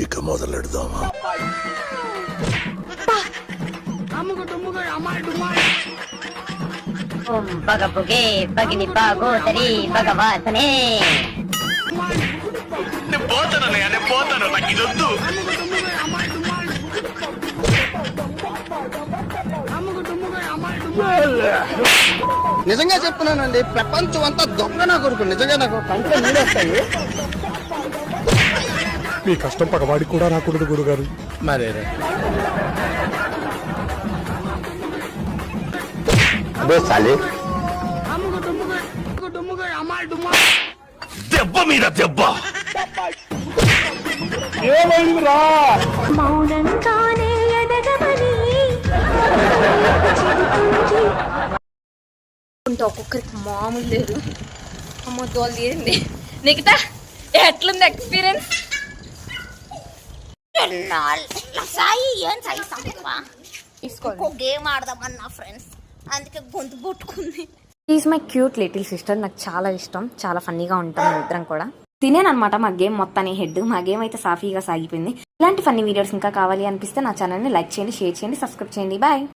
ఇక మొదలెడదామా? ఓం పగపుగే పగిని పాగోతరి భగవాతనే. నేను పోతాను నాకు ఇది వద్దు. నిజంగా చెప్తున్నానండి, ప్రపంచం అంతా దొంగ నా కొడుకు. నిజంగా నాకు కంటే నీడొస్తాయి. మీ కష్టం పగవాడికి కూడా రాకూడదు గురుగారు. మరే దెబ్బ మీద దెబ్బ. ఏమైందిరా? మౌనంగానే ఎదగమని ఒక్కొక్కరికి మామూలు లేదు. అమ్మ తోలు తీయండి. నిఖిత ఎట్లుంది ఎక్స్పీరియన్స్? సాయి ఏం సాయి సంపా ఇంకో గేమ్ ఆడదామన్నా ఫ్రెండ్స్, అందుకే గొంతు పుట్టుకుంది. Is my cute little sister. నాకు చాలా ఇష్టం, చాలా ఫన్నీగా ఉంటాం ఇద్దరం కూడా. తినేనమాట మా గేమ్ మొత్తాన్ని హెడ్. మా గేమ్ అయితే సాఫీగా సాగిపోయింది. ఇలాంటి ఫన్నీ వీడియోస్ ఇంకా కావాలి అనిపిస్తే నా ఛానల్ని లైక్ చేయండి, షేర్ చేయండి, సబ్స్క్రైబ్ చేయండి. బాయ్.